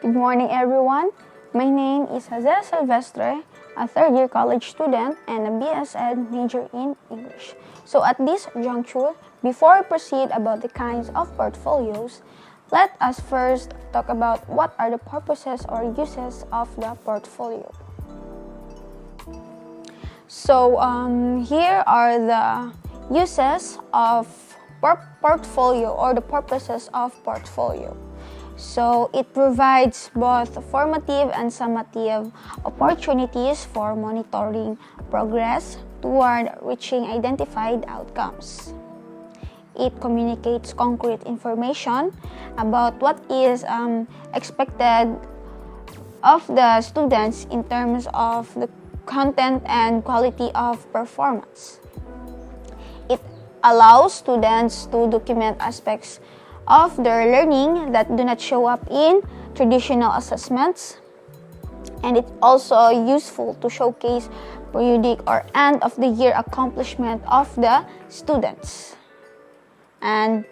Good morning, everyone. My name is Hazel Silvestre, a third-year college student and a BS Ed major in English. So at this juncture, before we proceed about the kinds of portfolios, let us first talk about what are the purposes or uses of the portfolio. So here are the uses of portfolio or the purposes of portfolio. So it provides both formative and summative opportunities for monitoring progress toward reaching identified outcomes. It communicates concrete information about what is expected of the students in terms of the content and quality of performance. It allows students to document aspects of their learning that do not show up in traditional assessments, and it's also useful to showcase periodic or end of the year accomplishment of the students. And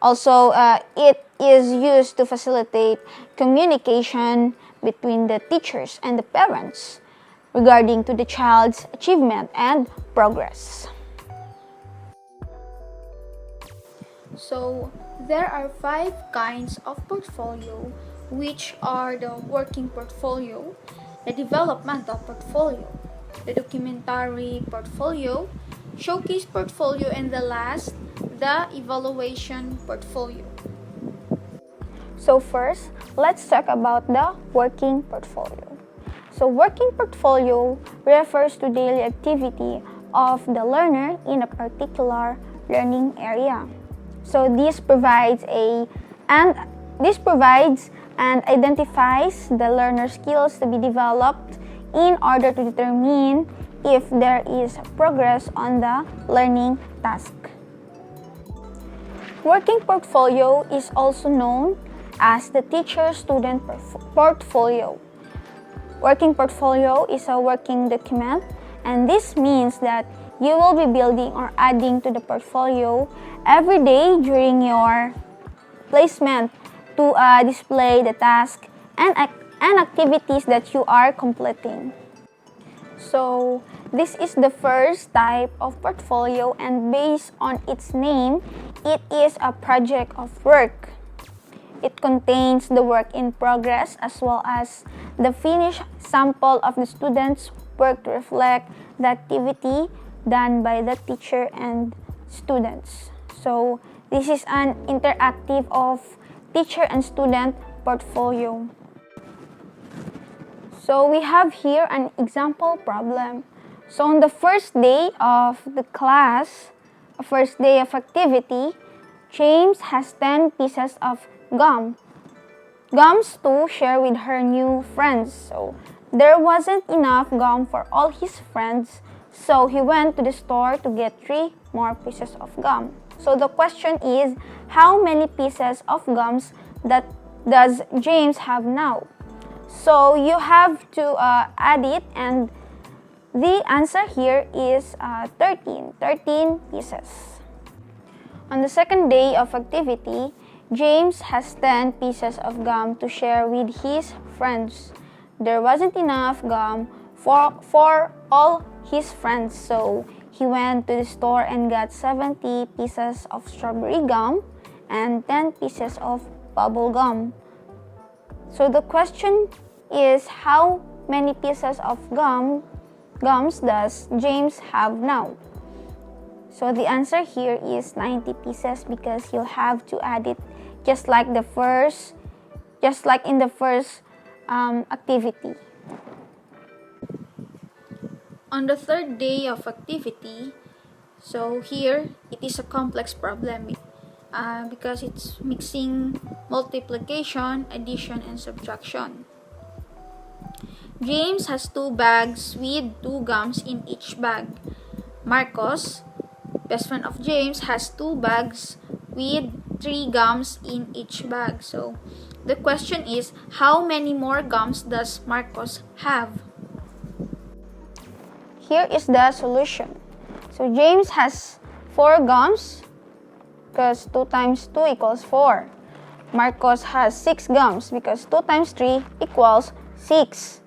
also it is used to facilitate communication between the teachers and the parents regarding to the child's achievement and progress. So there are 5 kinds of portfolio, which are the working portfolio, the developmental portfolio, the documentary portfolio, showcase portfolio, and the last, the evaluation portfolio. So first, let's talk about the working portfolio. So working portfolio refers to daily activity of the learner in a particular learning area. So this provides and identifies the learner skills to be developed in order to determine if there is progress on the learning task. Working portfolio is also known as the teacher-student portfolio. Working portfolio is a working document, and this means that you will be building or adding to the portfolio every day during your placement to display the task and activities that you are completing. So this is the first type of portfolio, and based on its name, it is a project of work. It contains the work in progress as well as the finished sample of the student's work to reflect the activity done by the teacher and students. So this is an interactive of teacher and student portfolio. So we have here an example problem. So on the first day of the class, first day of activity, James has 10 pieces of gums to share with her new friends. So there wasn't enough gum for all his friends, so he went to the store to get 3 more pieces of gum. So the question is, how many pieces of gums does James have now? So you have to add it, and the answer here is 13 pieces. On the second day of activity, James has 10 pieces of gum to share with his friends. There wasn't enough gum for all his friends, so he went to the store and got 70 pieces of strawberry gum and 10 pieces of bubble gum. So the question is, how many pieces of gums does James have now? So the answer here is 90 pieces, because you'll have to add it just like in the first activity. On the third day of activity, so here it is a complex problem because it's mixing multiplication, addition, and subtraction. James has 2 bags with 2 gums in each bag. Marcos, best friend of James, has 2 bags with 3 gums in each bag. So the question is, how many more gums does Marcos have? Here is the solution. So James has 4 gums because 2 times 2 equals 4. Marcos has 6 gums because 2 times 3 equals 6.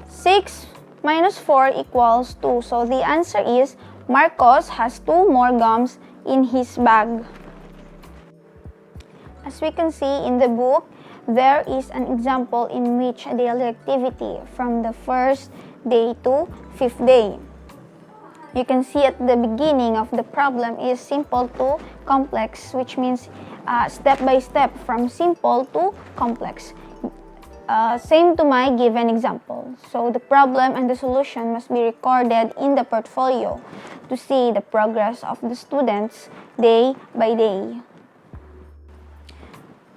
6 minus 4 equals 2. So the answer is Marcos has 2 more gums in his bag. As we can see in the book, there is an example in which a daily activity from the first day to 5th day. You can see at the beginning of the problem is simple to complex, which means step by step from simple to complex. Same to my given example. So the problem and the solution must be recorded in the portfolio to see the progress of the students day by day.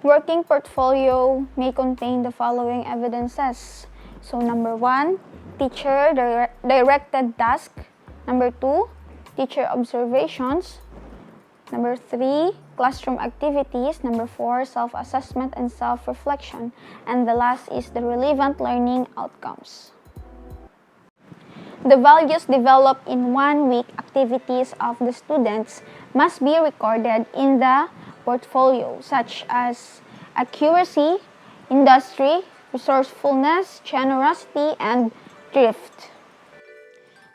Working portfolio may contain the following evidences. So number 1, teacher directed task. Number 2, teacher observations. Number 3, classroom activities. Number 4, self-assessment and self-reflection. And the last is the relevant learning outcomes. The values developed in 1 week activities of the students must be recorded in the portfolio, such as accuracy, industry, resourcefulness, generosity, and thrift.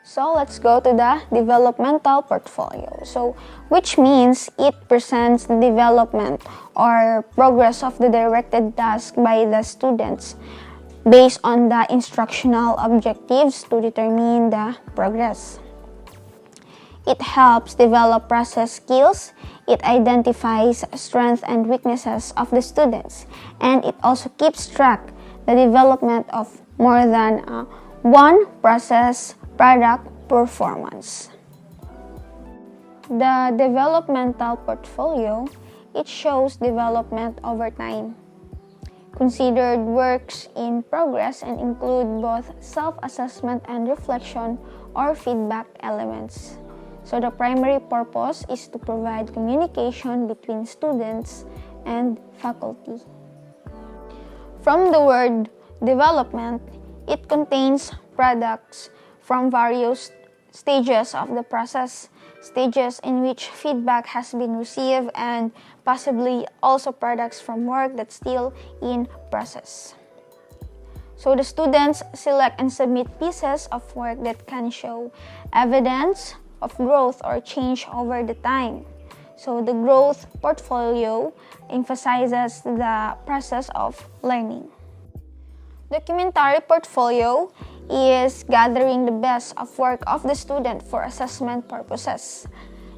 So let's go to the developmental portfolio. So which means it presents the development or progress of the directed task by the students based on the instructional objectives to determine the progress. It helps develop process skills. It identifies strengths and weaknesses of the students, and it also keeps track the development of more than one process product performance. The developmental portfolio, it shows development over time. Considered works in progress and include both self-assessment and reflection or feedback elements. So the primary purpose is to provide communication between students and faculty. From the word development, it contains products from various stages of the process, stages in which feedback has been received, and possibly also products from work that's still in process. So the students select and submit pieces of work that can show evidence of growth or change over the time. So the growth portfolio emphasizes the process of learning. Documentary portfolio is gathering the best of work of the student for assessment purposes.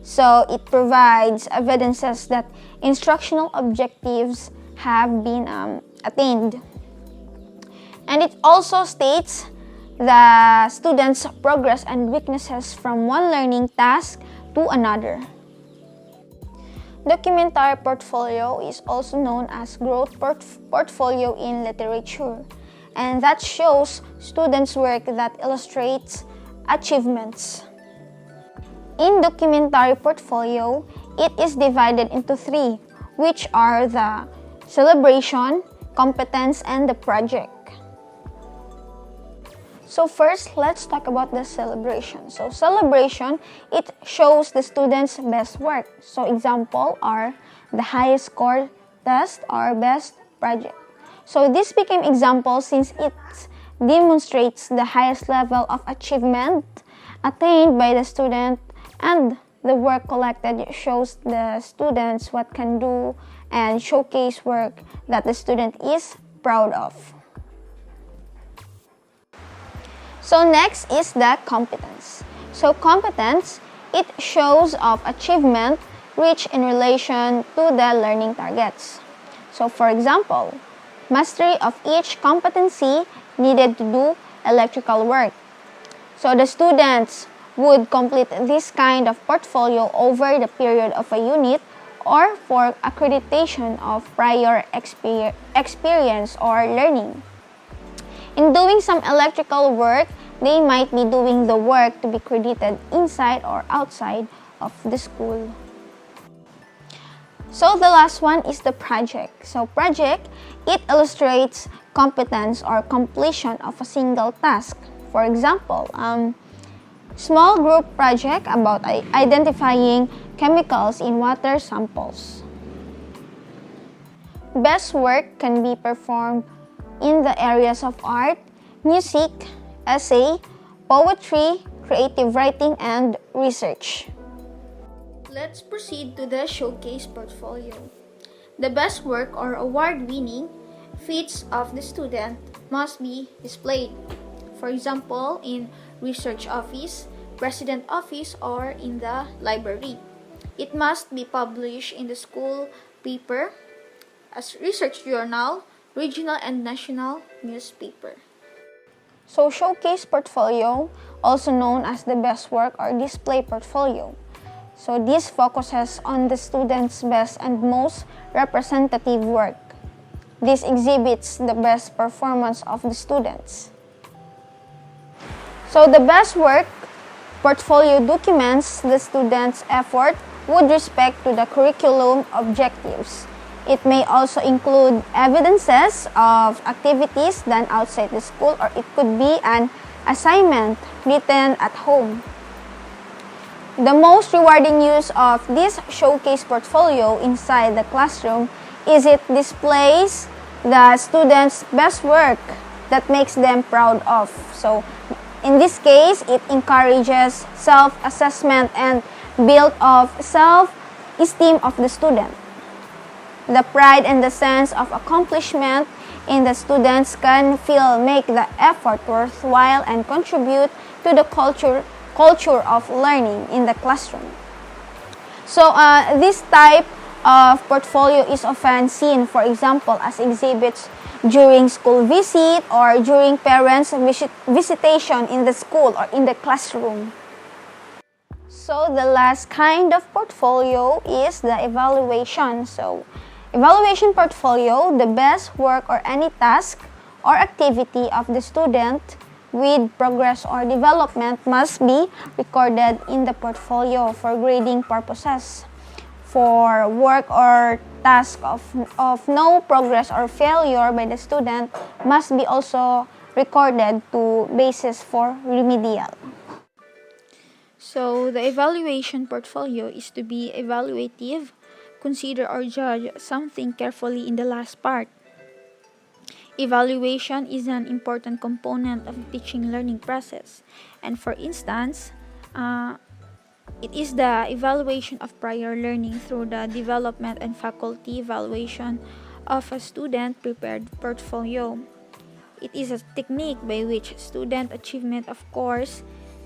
So it provides evidences that instructional objectives have been attained. And it also states the students' progress and weaknesses from one learning task to another. Documentary portfolio is also known as growth portfolio in literature, and that shows students' work that illustrates achievements. In documentary portfolio, it is divided into 3, which are the celebration, competence, and the project. So first, let's talk about the celebration. So celebration, it shows the students' best work. So example are the highest score test or best project. So this became example since it demonstrates the highest level of achievement attained by the student, and the work collected shows the students what can do and showcase work that the student is proud of. So next is the competence. So competence, it shows of achievement reached in relation to the learning targets. So for example, mastery of each competency needed to do electrical work. So the students would complete this kind of portfolio over the period of a unit or for accreditation of prior experience or learning. In doing some electrical work, they might be doing the work to be credited inside or outside of the school. So the last one is the project. So project, it illustrates competence or completion of a single task. For example, small group project about identifying chemicals in water samples. Best work can be performed in the areas of art, music, essay, poetry, creative writing, and research. Let's proceed to the showcase portfolio. The best work or award-winning feats of the student must be displayed. For example, in research office, president office, or in the library. It must be published in the school paper, as research journal, regional and national newspaper. So showcase portfolio, also known as the best work or display portfolio. So this focuses on the student's best and most representative work. This exhibits the best performance of the students. So the best work portfolio documents the student's effort with respect to the curriculum objectives. It may also include evidences of activities done outside the school, or it could be an assignment written at home. The most rewarding use of this showcase portfolio inside the classroom is it displays the students' best work that makes them proud of. So in this case, it encourages self-assessment and build of self-esteem of the student. The pride and the sense of accomplishment in the students can make the effort worthwhile and contribute to the culture of learning in the classroom. So this type of portfolio is often seen, for example, as exhibits during school visit or during parents' visitation in the school or in the classroom. So the last kind of portfolio is the evaluation. So evaluation portfolio, the best work or any task or activity of the student with progress or development must be recorded in the portfolio for grading purposes. For work or task of no progress or failure by the student must be also recorded to basis for remedial. So the evaluation portfolio is to be evaluative, consider or judge something carefully in the last part. Evaluation is an important component of the teaching learning process, and for instance, it is the evaluation of prior learning through the development and faculty evaluation of a student prepared portfolio. It is a technique by which student achievement of course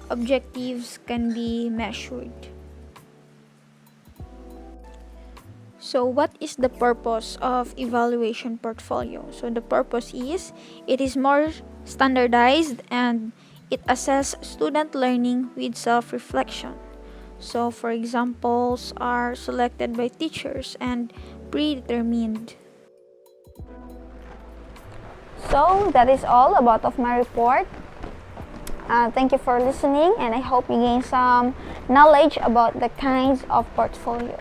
objectives can be measured. So what is the purpose of evaluation portfolio? So the purpose is it is more standardized and it assesses student learning with self-reflection. So for examples are selected by teachers and predetermined. So that is all about of my report. Thank you for listening, and I hope you gain some knowledge about the kinds of portfolio.